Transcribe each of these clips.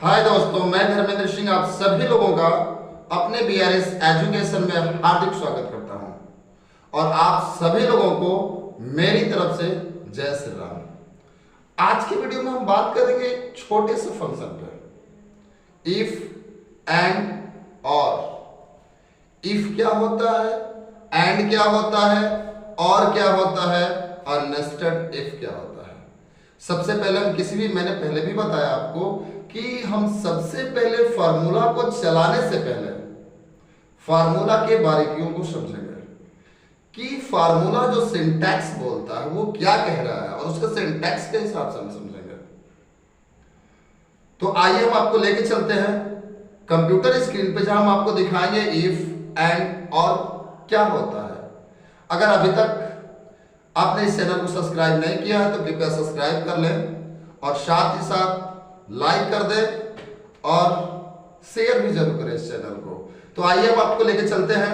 हाय दोस्तों, मैं धर्मेंद्र सिंह आप सभी लोगों का अपने बीआरएस एजुकेशन में हार्दिक स्वागत करता हूं और आप सभी लोगों को मेरी तरफ से जय श्री राम। आज की वीडियो में हम बात करेंगे एक छोटे से फंक्शन पे, इफ एंड और। इफ क्या होता है, एंड क्या होता है और क्या होता है और नेस्टेड इफ क्या होता है। सबसे पहले मैंने पहले भी बताया आपको कि हम सबसे पहले फार्मूला को चलाने से पहले फार्मूला के बारीकियों को समझेंगे कि फार्मूला जो सिंटैक्स बोलता है वो क्या कह रहा है और उसका सिंटैक्स के हिसाब से हम समझेंगे। तो आइए हम आपको लेके चलते हैं कंप्यूटर स्क्रीन पे, जहां हम आपको दिखाएंगे इफ एंड और क्या होता है। अगर अभी तक आपने इस चैनल को सब्सक्राइब नहीं किया है तो कृपया सब्सक्राइब कर लें और साथ ही साथ लाइक कर दे और शेयर भी जरूर करें इस चैनल को। तो आइए अब आपको लेके चलते हैं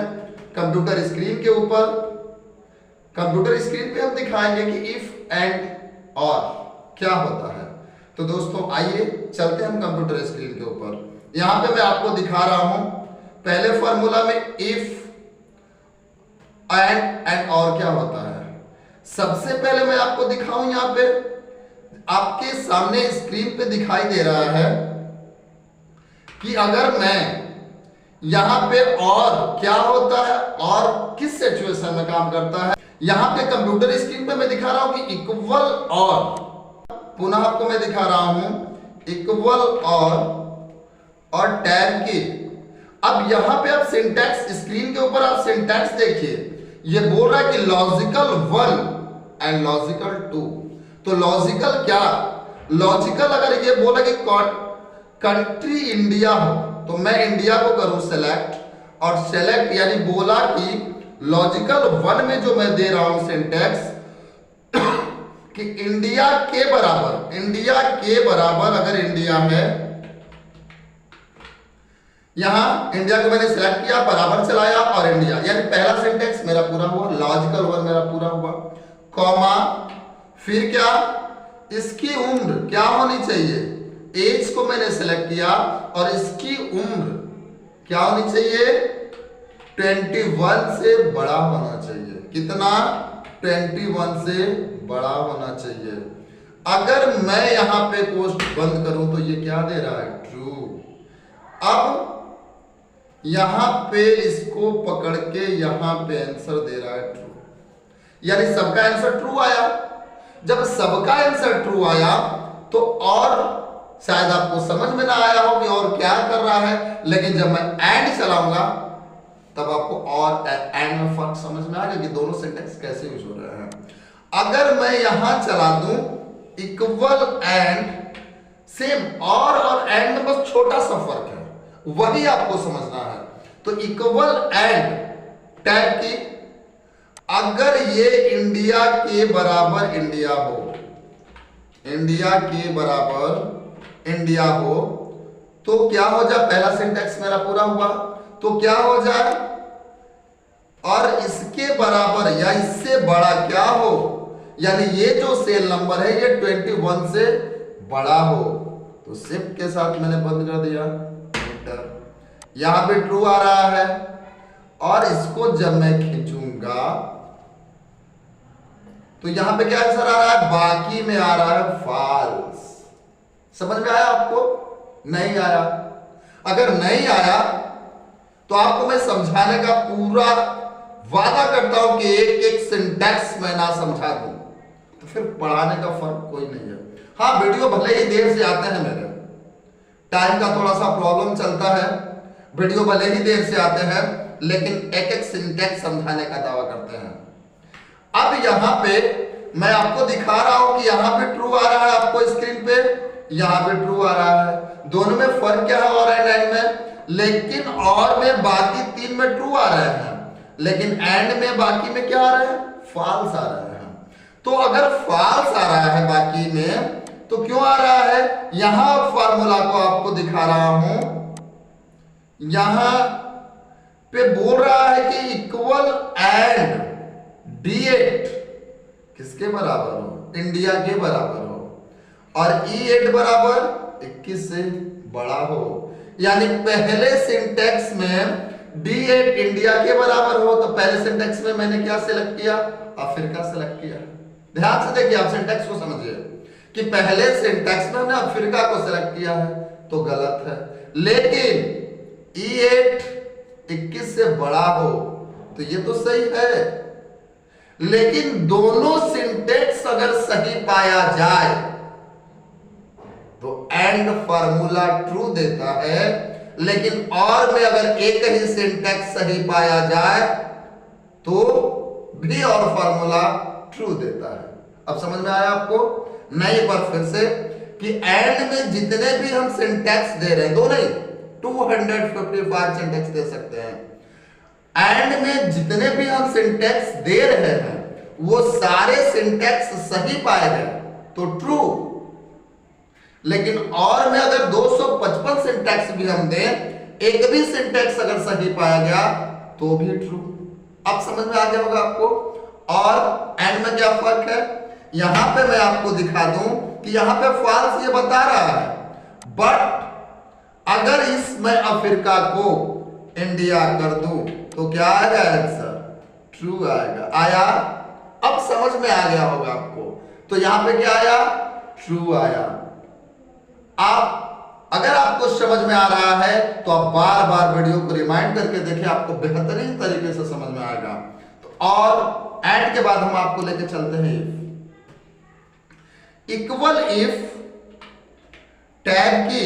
कंप्यूटर स्क्रीन के ऊपर। कंप्यूटर स्क्रीन पे हम दिखाएंगे कि इफ एंड और क्या होता है। तो दोस्तों आइए चलते हैं हम कंप्यूटर स्क्रीन के ऊपर। यहां पे मैं आपको दिखा रहा हूं पहले फॉर्मूला में इफ एंड और क्या होता है। सबसे पहले मैं आपको दिखाऊं, यहां पे आपके सामने स्क्रीन पे दिखाई दे रहा है कि अगर मैं यहां पे और क्या होता है और किस सिचुएशन में काम करता है। यहां पे कंप्यूटर स्क्रीन पे मैं दिखा रहा हूं कि इक्वल और, पुनः आपको मैं दिखा रहा हूं इक्वल और टैब की। अब यहां पे आप सिंटैक्स, स्क्रीन के ऊपर आप सिंटैक्स देखिए, ये बोल रहा है कि लॉजिकल 1 एंड लॉजिकल 2। तो लॉजिकल क्या, लॉजिकल अगर ये बोला कि कंट्री इंडिया हो तो मैं इंडिया को करूं सेलेक्ट, और सेलेक्ट यानी बोला कि लॉजिकल 1 में जो मैं दे रहा हूं सिंटैक्स कि इंडिया के बराबर अगर इंडिया है, यहां इंडिया को मैंने सेलेक्ट किया, बराबर चलाया और इंडिया, यानी पहला सिंटैक्स मेरा पूरा हुआ, लॉजिकल 1 मेरा पूरा हुआ, कॉमा, फिर क्या, इसकी उम्र क्या होनी चाहिए, एज को मैंने सेलेक्ट किया और इसकी उम्र क्या होनी चाहिए, 21 से बड़ा होना चाहिए। कितना, 21 से बड़ा होना चाहिए। अगर मैं यहां पे पोस्ट बंद करूं तो ये क्या दे रहा है, ट्रू। अब यहां पे इसको पकड़ के यहां पे आंसर दे रहा है ट्रू, यानी सबका आंसर ट्रू आया। जब सबका आंसर ट्रू आया तो और शायद आपको समझ में ना आया हो कि और क्या कर रहा है, लेकिन जब मैं एंड चलाऊंगा तब आपको और एंड में फर्क समझ में आ गया कि दोनों सिंटैक्स कैसे यूज हो रहे हैं। अगर मैं यहां चला दूं इक्वल एंड, सेम और एंड में बस छोटा सा फर्क है, वही आपको समझना है। तो इक्वल एंड टैब की, अगर ये इंडिया के बराबर इंडिया हो, इंडिया के बराबर इंडिया हो तो क्या हो जाए, पहला सिंटैक्स मेरा पूरा हुआ, तो क्या हो जाए, और इसके बराबर या इससे बड़ा क्या हो, यानी ये जो सेल नंबर है ये 21 से बड़ा हो। तो शिफ्ट के साथ मैंने बंद कर दिया, एंटर। यहां पे ट्रू आ रहा है और इसको जब मैं खींचूंगा तो यहां पे क्या आंसर आ रहा है, बाकी में आ रहा है फॉल्स। समझ में आया आपको, नहीं आया? अगर नहीं आया तो आपको मैं समझाने का पूरा वादा करता हूं कि एक एक सिंटैक्स मैं ना समझा दूं तो फिर पढ़ाने का फर्क कोई नहीं है। हाँ, वीडियो भले ही देर से आते हैं, मेरे टाइम का थोड़ा सा प्रॉब्लम चलता है, वीडियो भले ही देर से आते हैं लेकिन एक एक सिंटैक्स समझाने का दावा करते हैं। अब यहां पे मैं आपको दिखा रहा हूं कि यहां पे ट्रू आ रहा है आपको स्क्रीन पे, यहां पे ट्रू आ रहा है। दोनों में फर्क क्या है, और एंड में, लेकिन और में बाकी 3 में ट्रू आ रहे हैं, लेकिन एंड में बाकी में क्या आ रहा है, फॉल्स आ रहे हैं। तो अगर फॉल्स आ रहा है बाकी में तो क्यों आ रहा है, यहां फार्मूला को आपको दिखा रहा हूं, यहां पे बोल रहा है कि इक्वल एंड D8 किसके बराबर हो, इंडिया के बराबर हो, और E8 बराबर 21 से बड़ा हो, यानी पहले सिंटेक्स में D8 इंडिया के बराबर हो। तो पहले सिंटेक्स में मैंने क्या सिलेक्ट किया? अफ्रीका सिलेक्ट किया। ध्यान से देखिए, आप सिंटेक्स को समझिए कि पहले सिंटेक्स में हमने अफ्रीका को सिलेक्ट किया है तो गलत है, लेकिन E8 21 से बड़ा हो तो ये तो सही है। लेकिन दोनों सिंटेक्स अगर सही पाया जाए तो एंड फार्मूला ट्रू देता है, लेकिन और में अगर एक ही सिंटेक्स सही पाया जाए तो भी और फार्मूला ट्रू देता है। अब समझ में आया आपको? नहीं, पर फिर से कि एंड में जितने भी हम सिंटेक्स दे रहे हैं, दो नहीं 255 सिंटेक्स दे सकते हैं, एंड में जितने भी हम सिंटेक्स दे रहे हैं वो सारे सिंटेक्स सही पाए गए तो ट्रू, लेकिन और में अगर 255 सिंटेक्स भी हम दें, एक भी सिंटेक्स अगर सही पाया गया तो भी ट्रू। अब समझ में आ गया होगा आपको? और एंड में क्या फर्क है? यहां पे मैं आपको दिखा दूं कि यहां पे फॉल्स ये बता रहा है, बट अगर इसमें अफ्रीका को इंडिया कर दूं तो क्या आएगा आंसर? ट्रू आएगा। आया? अब समझ में आ गया होगा आपको। तो यहां पे क्या आया? ट्रू आया। आप अगर आपको समझ में आ रहा है तो आप बार बार वीडियो को रिमाइंड करके देखिए, आपको बेहतरीन तरीके से समझ में आएगा। तो और एंड के बाद हम आपको लेके चलते हैं इक्वल इफ टैग की।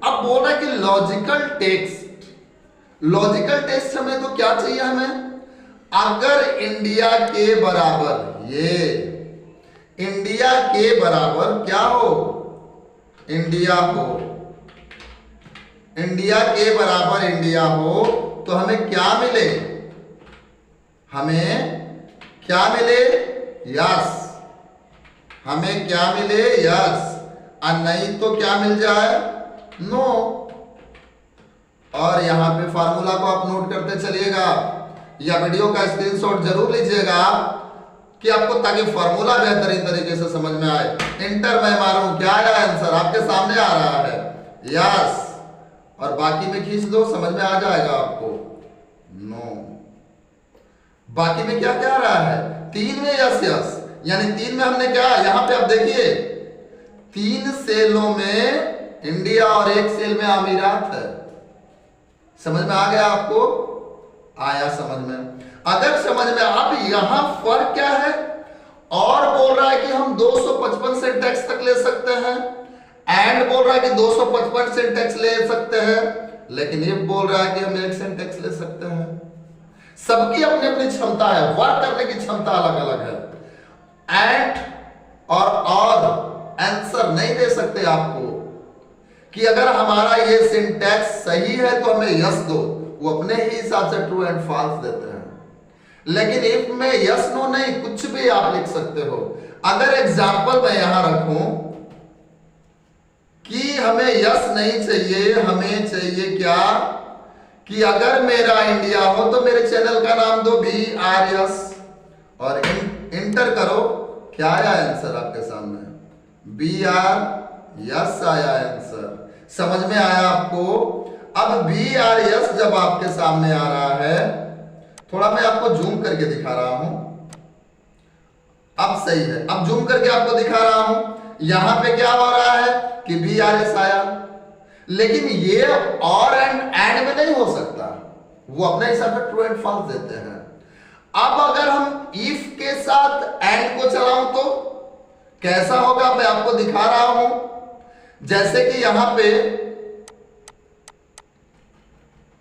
अब बोल रहा है कि लॉजिकल टेक्स्ट, लॉजिकल टेक्स्ट हमें तो क्या चाहिए? हमें अगर इंडिया के बराबर, ये इंडिया के बराबर क्या हो? इंडिया हो, इंडिया के बराबर इंडिया हो तो हमें क्या मिले? हमें क्या मिले? यस। हमें क्या मिले? यस। और नहीं तो क्या मिल जाए? नो। और यहां पे फार्मूला को आप नोट करते चलिएगा या वीडियो का स्क्रीनशॉट जरूर लीजिएगा कि आपको, ताकि फार्मूला बेहतरीन तरीके से समझ में आए। इंटर मैं मारूं, क्या आया आंसर? आपके सामने आ रहा है यस, और बाकी में खींच दो, समझ में आ जाएगा आपको। नो। बाकी में क्या क्या आ रहा है? 3 में यस यस, यानी 3 में हमने क्या, यहां पे आप देखिए 3 सेलों में इंडिया और 1 सेल में अमीरात है। समझ में आ गया आपको? आया समझ में? अगर समझ में, अब यहां फर्क क्या है? और बोल रहा है कि हम 255 सिंटेक्स तक ले सकते हैं, एंड बोल रहा है कि 255 सिंटेक्स ले सकते हैं, लेकिन ये बोल रहा है कि हम 1 सिंटेक्स ले सकते हैं। सबकी अपनी अपनी क्षमता है, वर्क करने की क्षमता अलग अलग है। एंड और आंसर नहीं दे सकते आपको कि अगर हमारा ये सिंटेक्स सही है तो हमें यस दो, वो अपने ही हिसाब से ट्रू एंड फॉल्स देते हैं। लेकिन इफ में यस नो नहीं, कुछ भी आप लिख सकते हो। अगर एग्जाम्पल मैं यहां रखूं कि हमें यस नहीं चाहिए, हमें चाहिए क्या कि अगर मेरा इंडिया हो तो मेरे चैनल का नाम दो BRS और इंटर करो, क्या आया आंसर आपके सामने? BRS आया आंसर। समझ में आया आपको? अब BRS जब आपके सामने आ रहा है, थोड़ा मैं आपको जूम करके दिखा रहा हूं, अब सही है। अब जूम करके आपको दिखा रहा हूं, यहां पे क्या हो रहा है कि BRS आया, लेकिन ये और एंड में नहीं हो सकता, वो अपने हिसाब से ट्रू एंड फॉल्स देते हैं। अब अगर हम इफ के साथ एंड को चलाऊं तो कैसा होगा, मैं आपको दिखा रहा हूं। जैसे कि यहां पे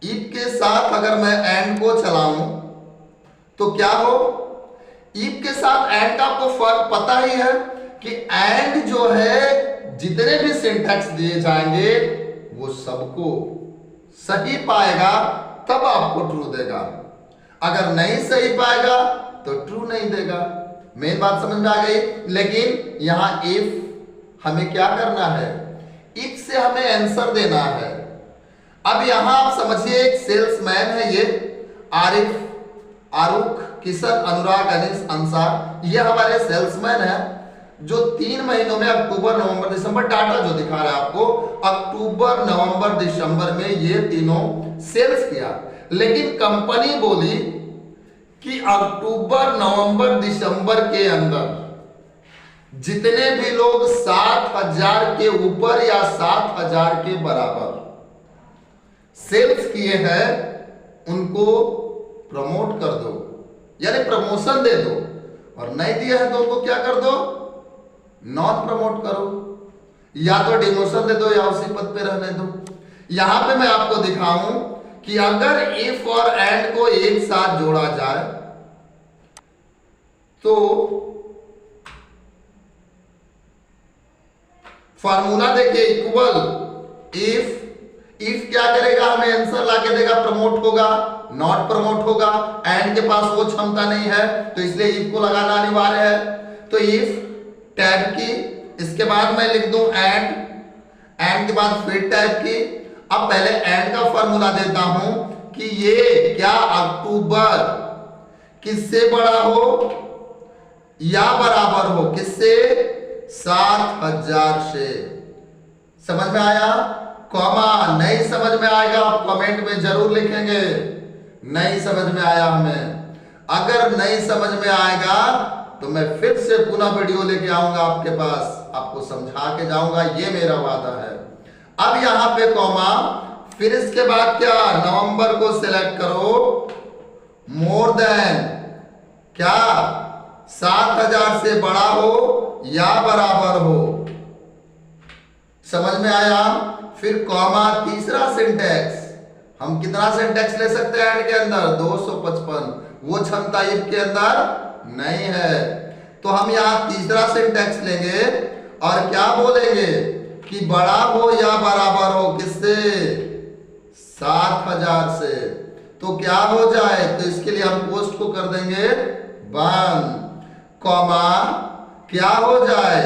इफ के साथ अगर मैं एंड को चलाऊं तो क्या हो? इफ के साथ एंड का आपको फर्क पता ही है कि एंड जो है, जितने भी सिंटैक्स दिए जाएंगे वो सबको सही पाएगा तब आपको ट्रू देगा, अगर नहीं सही पाएगा तो ट्रू नहीं देगा। मेन बात समझ में आ गई? लेकिन यहां इफ हमें क्या करना है? इफ से हमें आंसर देना है। अब यहां आप समझिए, एक सेल्समैन है, ये आरिफ, आरुख, किशन, अनुराग, अनिश, अंसार, ये हमारे सेल्समैन है। जो 3 महीनों में अक्टूबर नवंबर दिसंबर डाटा जो दिखा रहा है आपको, अक्टूबर नवंबर दिसंबर में ये तीनों सेल्स किया। लेकिन कंपनी बोली कि अक्टूबर नवंबर दिसंबर के अंदर जितने भी लोग 7,000 के ऊपर या 7,000 के बराबर सेल्स किए हैं उनको प्रमोट कर दो, यानी प्रमोशन दे दो, और नहीं दिया है तो उनको क्या कर दो, नॉन प्रमोट करो, या तो डिमोशन दे दो या उसी पद पे रहने दो। यहां पे मैं आपको दिखाऊं कि अगर इफ और एंड को एक साथ जोड़ा जाए तो फॉर्मूला देखिए, इक्वल इफ क्या करेगा, हमें आंसर लाके देगा, प्रमोट होगा, नॉट प्रमोट होगा। एंड के पास वो क्षमता नहीं है तो इसलिए इफ को लगाना अनिवार्य है। तो इफ टैब की, इसके बाद मैं लिख दूं एंड के बाद फिर टैब की। अब पहले एंड का फॉर्मूला देता हूं कि ये क्या अक्टूबर किससे बड़ा हो या बराबर हो, किससे, 7,000 से। समझ में आया? कॉमा नहीं समझ में आएगा आप कमेंट में जरूर लिखेंगे, नहीं समझ में आया हमें। अगर नहीं समझ में आएगा तो मैं फिर से पुनः वीडियो लेके आऊंगा आपके पास, आपको समझा के जाऊंगा, ये मेरा वादा है। अब यहां पे कॉमा, फिर इसके बाद क्या, नवंबर को सिलेक्ट करो, मोर देन क्या, 7,000 से बड़ा हो या बराबर हो। समझ में आया? फिर कॉमा, तीसरा सिंटेक्स, हम कितना सिंटेक्स ले सकते हैं एंड के अंदर, 255, वो क्षमता इफ के अंदर नहीं है। तो हम यहां तीसरा सिंटेक्स लेंगे और क्या बोलेंगे कि बड़ा हो या बराबर हो, किससे, 7,000 से। तो क्या हो जाए, तो इसके लिए हम पोस्ट को कर देंगे बंद, कॉमा, क्या हो जाए,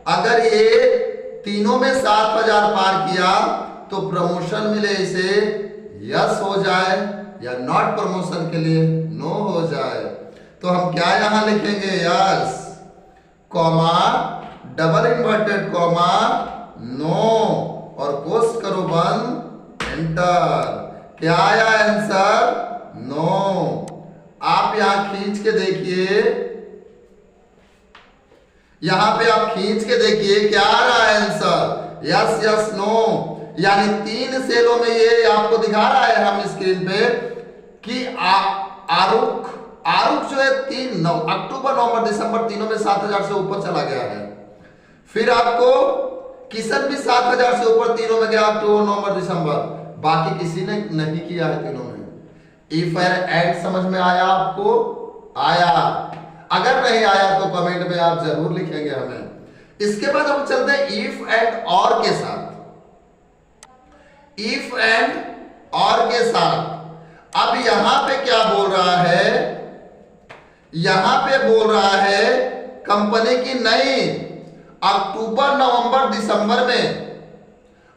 अगर ये तीनों में 7,000 पार किया तो प्रमोशन मिले इसे, यस हो जाए, या नॉट प्रमोशन के लिए नो हो जाए। तो हम क्या यहां लिखेंगे, yes, comma, double inverted comma, no, और पोस्ट करो बंद, एंटर। क्या आया आंसर, नो। आप यहां खींच के देखिए, यहां पे आप खींच के देखिए क्या आ रहा है आंसर, यस यस नो। यानी 3 सेलों में ये आपको दिखा रहा है हम स्क्रीन पे कि आरुख जो है 3 अक्टूबर नवंबर दिसंबर तीनों में 7,000 से ऊपर चला गया है। फिर आपको किशन भी 7,000 से ऊपर तीनों में गया, अक्टूबर नवंबर दिसंबर, बाकी किसी ने नहीं किया है तीनों में। इफ एंड समझ में आया आपको? आया? अगर नहीं आया तो कमेंट में आप जरूर लिखेंगे हमें। इसके बाद हम चलते हैं इफ एंड और के साथ। इफ एंड और के साथ अब यहां पे क्या बोल रहा है, यहां पे बोल रहा है कंपनी की नहीं, अक्टूबर नवंबर दिसंबर में,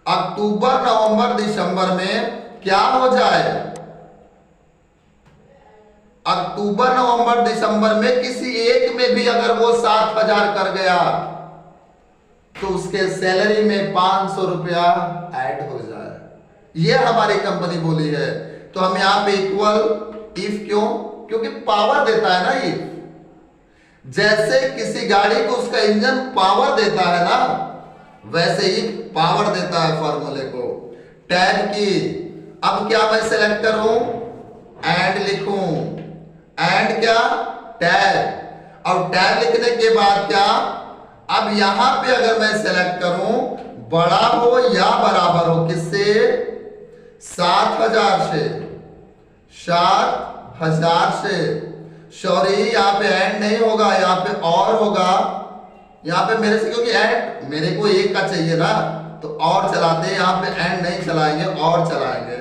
अक्टूबर नवंबर दिसंबर में क्या हो जाए, अक्टूबर नवंबर दिसंबर में किसी एक में भी अगर वो 7,000 कर गया तो उसके सैलरी में 500 रुपया ऐड हो जाए, ये हमारी कंपनी बोली है। तो हम यहां पे इक्वल इफ, क्यों, क्योंकि पावर देता है ना इफ, जैसे किसी गाड़ी को उसका इंजन पावर देता है ना, वैसे ही पावर देता है फॉर्मूले को। टैब की, अब क्या मैं सेलेक्ट करूं, एंड लिखूं, एंड क्या, टैब, और टैब लिखने के बाद क्या, अब यहां पे अगर मैं सेलेक्ट करूं बड़ा हो या बराबर हो, किससे, 7,000 से, 7,000 से। सॉरी यहां पे एंड नहीं होगा, यहां पे और होगा, यहां पे मेरे से, क्योंकि एंड मेरे को एक का चाहिए ना, तो और चलाते हैं, यहां पे एंड नहीं चलाएंगे, और चलाएंगे,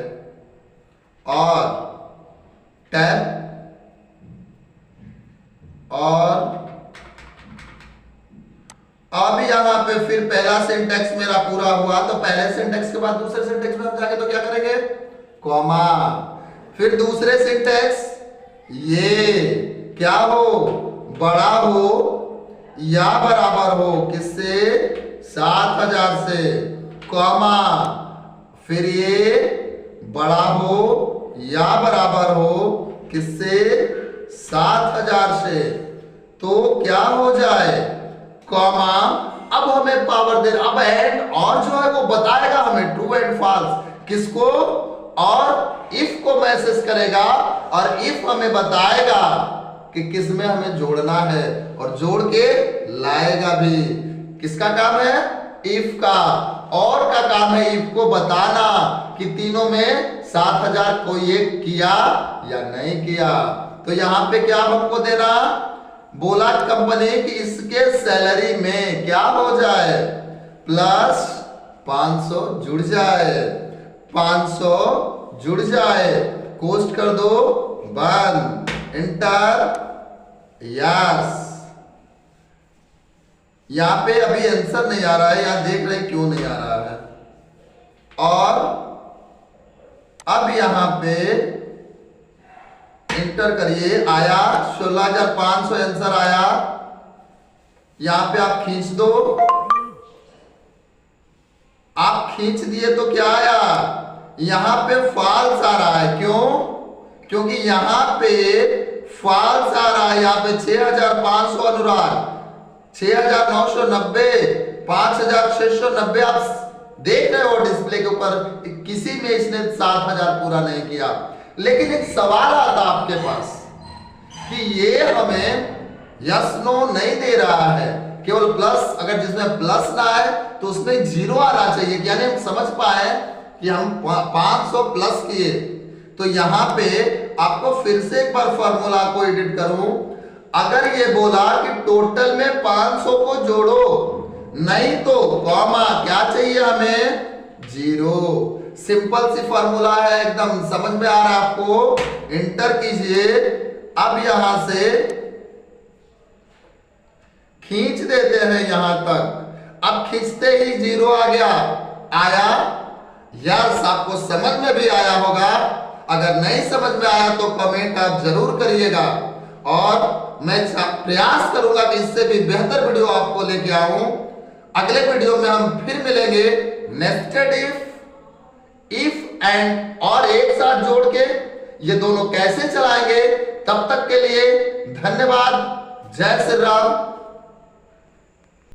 और टैब, और अब यहां पे फिर पहला सिंटेक्स मेरा पूरा हुआ, तो पहले सिंटेक्स के बाद दूसरे सिंटेक्स में हम जाएंगे तो क्या करेंगे, कॉमा, फिर दूसरे सिंटेक्स, ये क्या हो, बड़ा हो या बराबर हो किससे, 7000 से, कॉमा फिर ये बड़ा हो या बराबर हो किससे, 7000 से। तो क्या हो जाए, कॉमा, अब हमें पावर दे, अब एंड और जो है वो बताएगा हमें ट्रू एंड फॉल्स किसको, और इफ को मैसेज करेगा और इफ हमें बताएगा कि किस में हमें जोड़ना है और जोड़ के लाएगा भी। किसका काम है, इफ का, और का काम है इफ को बताना कि तीनों में 7000 कोई एक किया या नहीं किया। तो यहां पे क्या हमको देना, बोला कंपनी कि इसके सैलरी में क्या हो जाए, प्लस 500 जुड़ जाए, 500 जुड़ जाए, कोस्ट कर दो 1, इंटर, यस। यहां पे अभी आंसर नहीं आ रहा है, यहां देख रहे क्यों नहीं आ रहा है। और अब यहां पे इंटर करिए, आया 16500 आंसर आया। यहां पे आप खींच दो, आप खींच दिए तो क्या आया, यहां पे फॉल्स आ रहा है। क्यों, क्योंकि यहां पे फॉल्स आ रहा है। यहां पे 6500 अनुराग, 6990, 5690 आप देख रहे हो डिस्प्ले के ऊपर, किसी में इसने 7000 पूरा नहीं किया। लेकिन एक सवाल आता आपके पास कि ये हमें यस नो नहीं दे रहा है, केवल प्लस, अगर जिसमें प्लस ना आए तो उसमें जीरो आना चाहिए, यानी हम समझ पाए कि हम 500 प्लस किए। तो यहां पे आपको फिर से एक बार फॉर्मूला को एडिट करूं, अगर ये बोला कि टोटल में 500 को जोड़ो, नहीं तो कॉमा क्या चाहिए हमें, 0। सिंपल सी फॉर्मूला है, एकदम समझ में आ रहा है आपको, इंटर कीजिए। अब यहां से खींच देते हैं यहां तक, अब खींचते ही 0 आ गया, आया, यस। आपको समझ में भी आया होगा, अगर नहीं समझ में आया तो कमेंट आप जरूर करिएगा, और मैं प्रयास करूंगा कि इससे भी बेहतर वीडियो आपको लेके आऊं। अगले वीडियो में हम फिर मिलेंगे, नेस्टेड इफ एंड और एक साथ जोड़ के ये दोनों कैसे चलाएंगे। तब तक के लिए धन्यवाद, जय श्री राम।